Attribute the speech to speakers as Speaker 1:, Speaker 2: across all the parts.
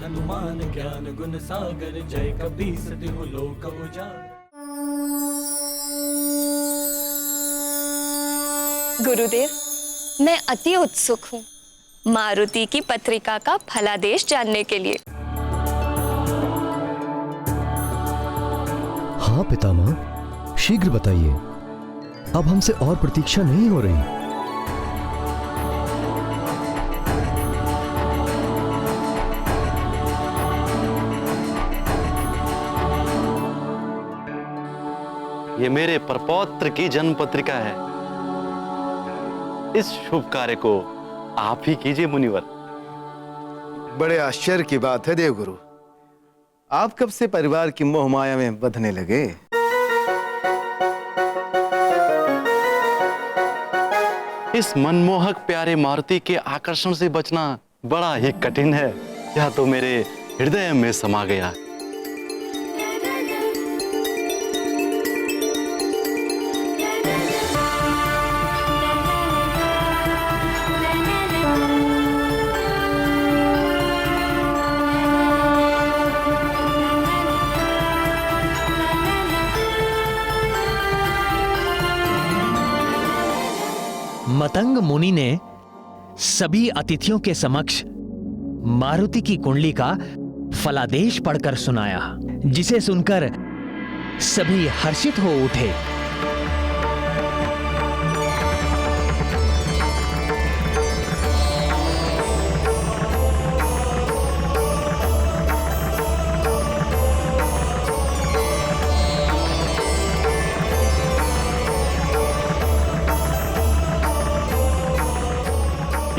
Speaker 1: हनुमान ज्ञान गुण सागर, जय कपीस तिहु लोक उजागर।
Speaker 2: गुरुदेव, मैं अति उत्सुक हूँ मारुति की पत्रिका का फलादेश जानने के लिए।
Speaker 3: हाँ पितामह, शीघ्र बताइए, अब हमसे और प्रतीक्षा नहीं हो रही।
Speaker 4: ये मेरे परपौत्र की जन्म पत्रिका है। इस शुभ कार्य को आप ही कीजिए मुनिवर।
Speaker 5: बड़े आश्चर्य की बात है देवगुरु, आप कब से परिवार की मोह माया में बंधने लगे?
Speaker 4: इस मनमोहक प्यारे मारुति के आकर्षण से बचना बड़ा ही कठिन है। यह तो मेरे हृदय में समा गया।
Speaker 6: मतंग मुनि ने सभी अतिथियों के समक्ष मारुति की कुंडली का फलादेश पढ़कर सुनाया, जिसे सुनकर सभी हर्षित हो उठे।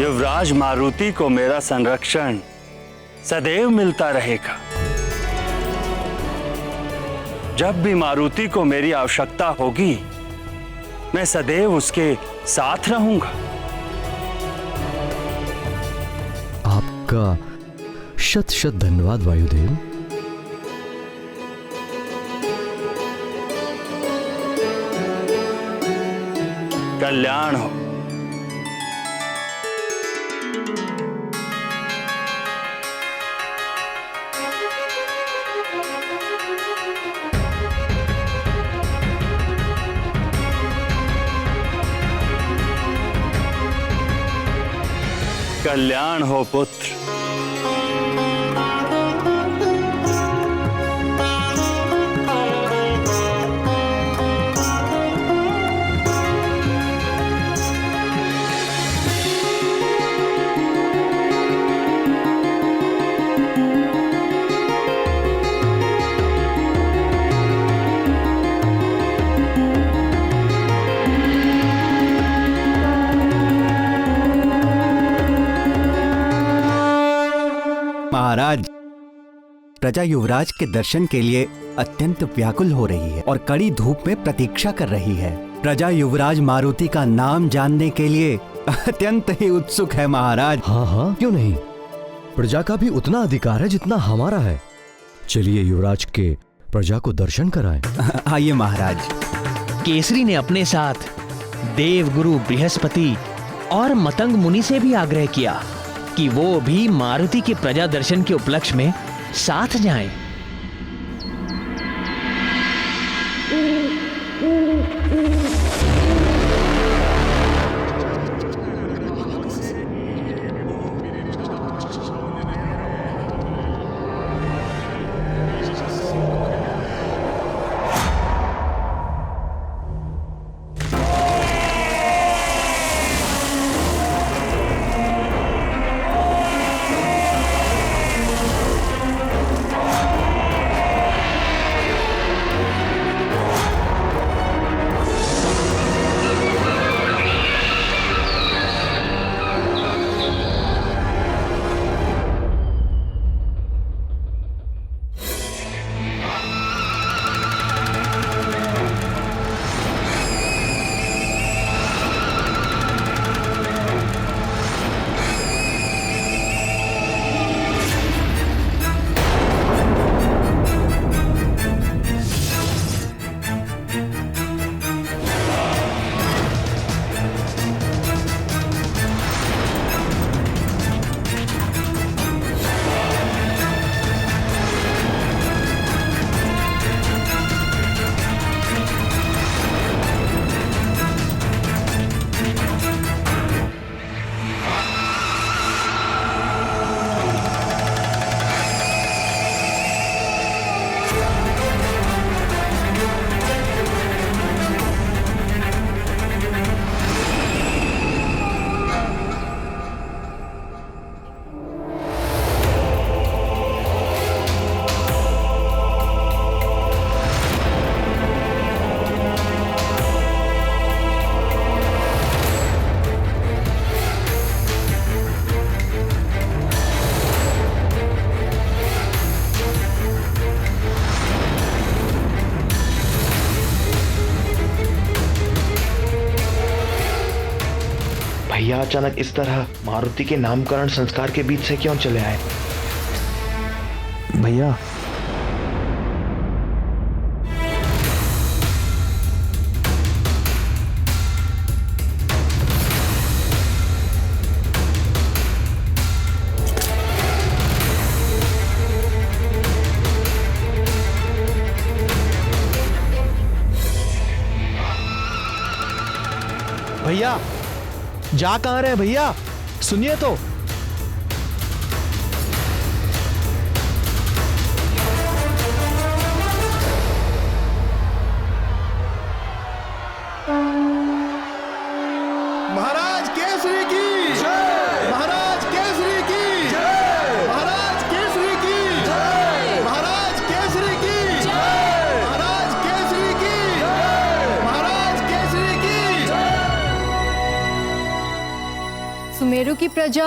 Speaker 7: युवराज मारुति को मेरा संरक्षण सदैव मिलता रहेगा। जब भी मारुति को मेरी आवश्यकता होगी, मैं सदैव उसके साथ रहूंगा।
Speaker 3: आपका शत शत धन्यवाद वायुदेव।
Speaker 7: कल्याण हो। कल्याण हो पुत्र।
Speaker 8: महाराज, प्रजा युवराज के दर्शन के लिए अत्यंत व्याकुल हो रही है और कड़ी धूप में प्रतीक्षा कर रही है। प्रजा युवराज मारुति का नाम जानने के लिए अत्यंत ही उत्सुक है महाराज।
Speaker 3: हाँ हाँ, क्यों नहीं, प्रजा का भी उतना अधिकार है जितना हमारा है। चलिए युवराज के प्रजा को दर्शन कराएं।
Speaker 8: आइए महाराज।
Speaker 6: केसरी ने अपने साथ देव गुरु बृहस्पति और मतंग मुनि से भी आग्रह किया कि वो भी मारुति के प्रजा दर्शन के उपलक्ष्य में साथ जाएं।
Speaker 9: यहाँ अचानक इस तरह मारुति के नामकरण संस्कार के बीच से क्यों चले आए? भैया,
Speaker 6: भैया जा कहां रहे भैया? सुनिए तो।
Speaker 5: महाराज केसरी की जय, महाराज केसरी की जय, महाराज केसरी की जय, महाराज केसरी की जय, महाराज केसरी की जय, महाराज केसरी की जय।
Speaker 10: सुमेरु की प्रजा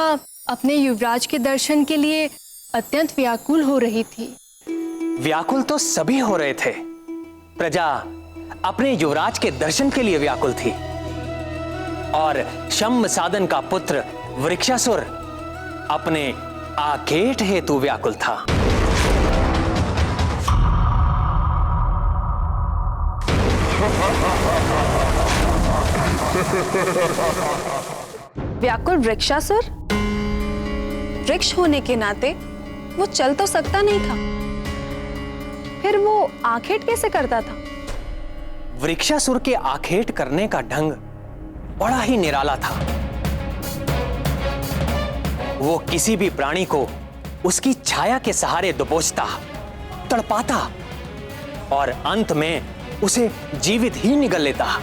Speaker 10: अपने युवराज के दर्शन के लिए अत्यंत व्याकुल हो रही थी।
Speaker 6: व्याकुल तो सभी हो रहे थे। प्रजा अपने युवराज के दर्शन के लिए व्याकुल थी और शम्म साधन का पुत्र वृक्षासुर अपने आखेट हेतु व्याकुल था।
Speaker 2: व्याकुल वृक्षासुर? वृक्ष होने के नाते वो चल तो सकता नहीं था, फिर वो आखेट कैसे करता था?
Speaker 6: वृक्षासुर के आखेट करने का ढंग बड़ा ही निराला था। वो किसी भी प्राणी को उसकी छाया के सहारे दबोचता, तड़पाता और अंत में उसे जीवित ही निगल लेता।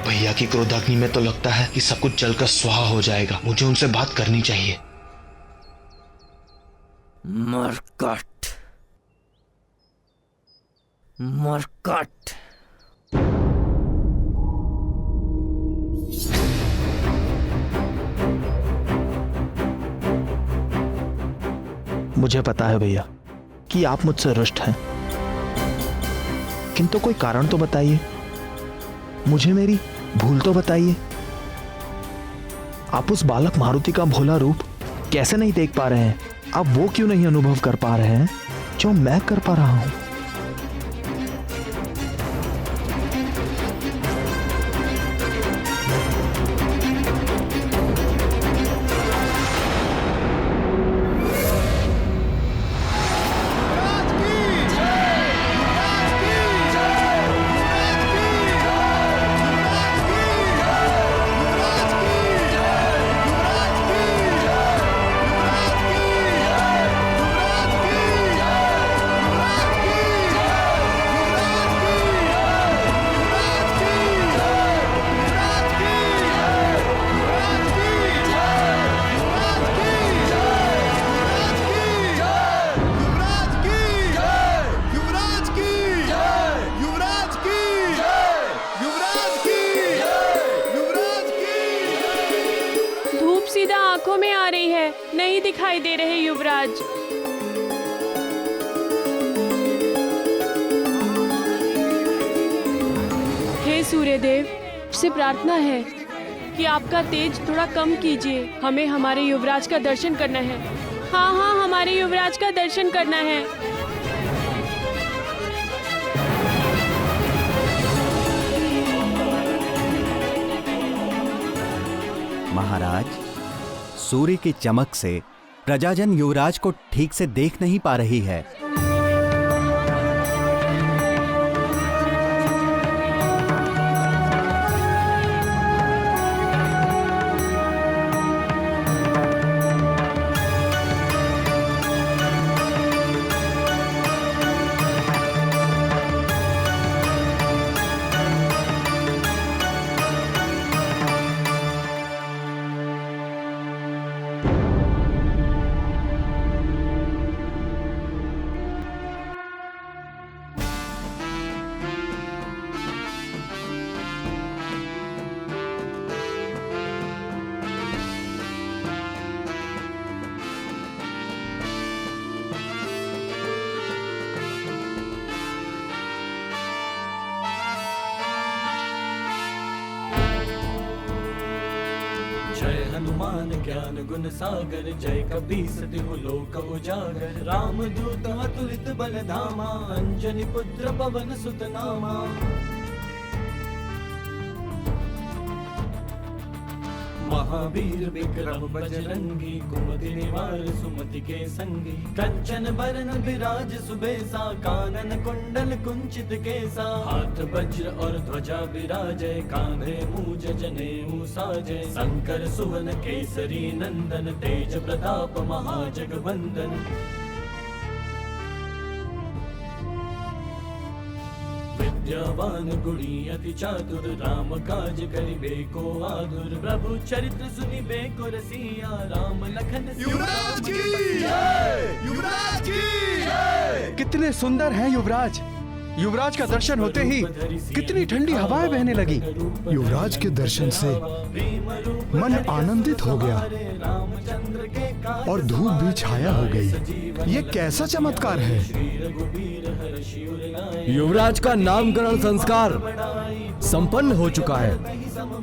Speaker 9: भैया की क्रोधाग्नि में तो लगता है कि सब कुछ जलकर स्वाहा हो जाएगा। मुझे उनसे बात करनी चाहिए।
Speaker 1: मरकट, मरकट।
Speaker 9: मुझे पता है भैया कि आप मुझसे रुष्ट हैं, किंतु कोई कारण तो बताइए, मुझे मेरी भूल तो बताइए। आप उस बालक मारुति का भोला रूप कैसे नहीं देख पा रहे हैं? आप वो क्यों नहीं अनुभव कर पा रहे हैं जो मैं कर पा रहा हूं?
Speaker 11: में आ रही है, नहीं दिखाई दे रहे युवराज। हे सूर्यदेव, से प्रार्थना है कि आपका तेज थोड़ा कम कीजिए। हमें हमारे युवराज का दर्शन करना है। हाँ हाँ, हमारे युवराज का दर्शन करना है।
Speaker 8: महाराज, सूर्य की चमक से प्रजाजन युवराज को ठीक से देख नहीं पा रही है।
Speaker 1: जय हनुमान ज्ञान गुण सागर, जय कपीस तिहु लोक उजागर। राम दूत अतुलित बल धामा, अंजनी पुत्र पवन सुत नामा। महावीर विक्रम बजरंगी, कुमति निवार सुमति के संगी। कंचन बरन विराज सुबेसा, कानन कुंडल कुंचित केसा। हाथ वज्र और ध्वजा विराजय, कांधे मूज जनेऊ साजय। शंकर सुवन केसरी नंदन, तेज प्रताप महाजगवंदन। विद्यावान गुणी अति चातुर, राम काज करिबे को आतुर। प्रभु चरित्र सुनिबे को रसिया, राम लखन
Speaker 5: युवराज की जय! युवराज की जय!
Speaker 9: कितने सुंदर हैं युवराज। युवराज का दर्शन होते ही कितनी ठंडी हवाएं बहने लगी।
Speaker 5: युवराज के दर्शन से मन आनंदित हो गया और धूप भी छाया हो गई। ये कैसा चमत्कार है।
Speaker 3: युवराज का नामकरण संस्कार संपन्न हो चुका है।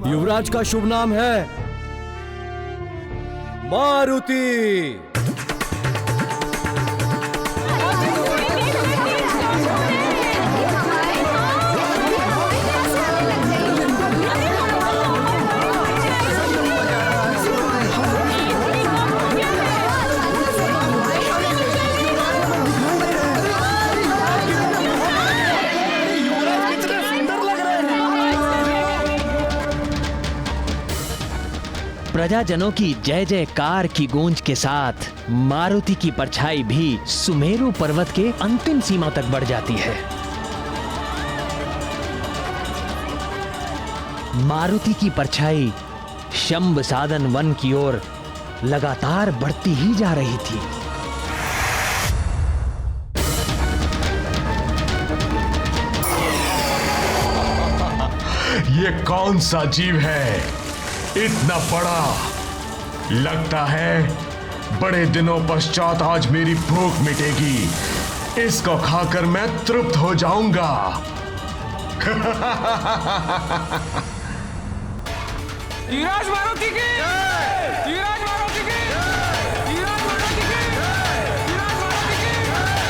Speaker 3: युवराज का शुभ नाम है मारुति।
Speaker 6: प्रजाजनों की जय जयकार की गूंज के साथ मारुति की परछाई भी सुमेरु पर्वत के अंतिम सीमा तक बढ़ जाती है। मारुति की परछाई शंभ साधन वन की ओर लगातार बढ़ती ही जा रही थी।
Speaker 12: ये कौन सा जीव है इतना बड़ा? लगता है बड़े दिनों पश्चात आज मेरी भूख मिटेगी। इसको खाकर मैं तृप्त हो जाऊंगा।
Speaker 13: युवराज मारुति की जय! युवराज मारुति की जय! युवराज मारुति की जय! युवराज मारुति की जय!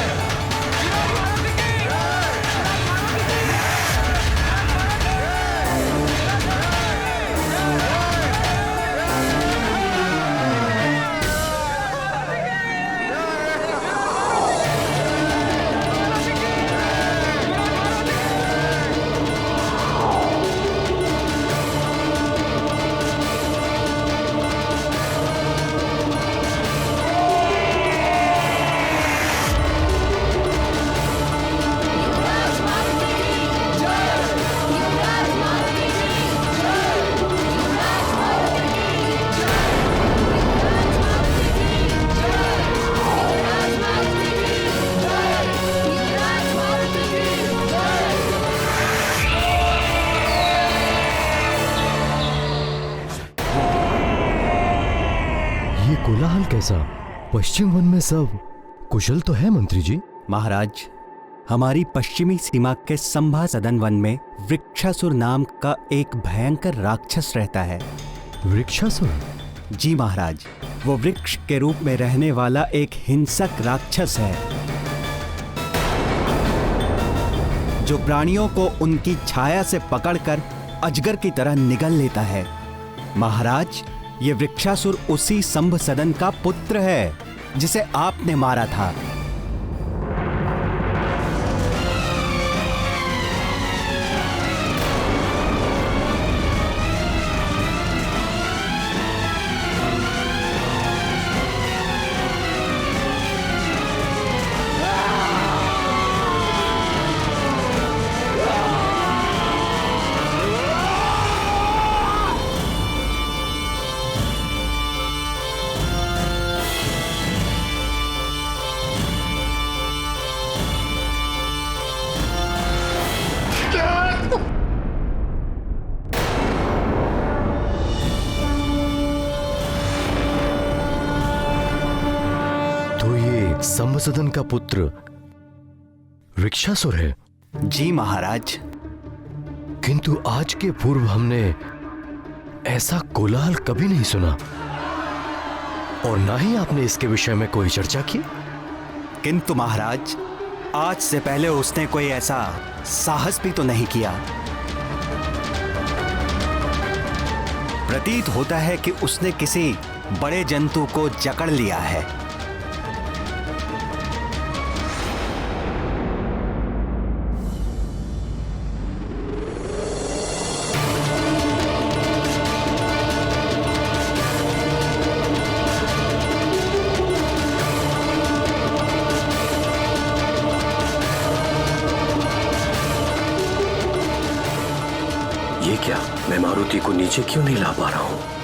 Speaker 13: युवराज मारुति की
Speaker 3: कोलाहल कैसा? पश्चिम वन में सब कुशल तो है मंत्री जी।
Speaker 8: महाराज, हमारी पश्चिमी सीमा के संभा सदन वन में वृक्षासुर नाम का एक भयंकर राक्षस रहता है।
Speaker 3: वृक्षासुर?
Speaker 8: जी महाराज, वो वृक्ष के रूप में रहने वाला एक हिंसक राक्षस है जो प्राणियों को उनकी छाया से पकड़कर अजगर की तरह निगल लेता है। महाराज, ये वृक्षासुर उसी संभ सदन का पुत्र है जिसे आपने मारा था।
Speaker 3: संभ सदन का पुत्र वृक्षासुर है?
Speaker 8: जी महाराज।
Speaker 3: किंतु आज के पूर्व हमने ऐसा कोलाहल कभी नहीं सुना और ना ही आपने इसके विषय में कोई चर्चा की।
Speaker 8: किंतु महाराज, आज से पहले उसने कोई ऐसा साहस भी तो नहीं किया। प्रतीत होता है कि उसने किसी बड़े जंतु को जकड़ लिया है।
Speaker 3: ये क्या? मैं मारुति को नीचे क्यों नहीं ला पा रहा हूं?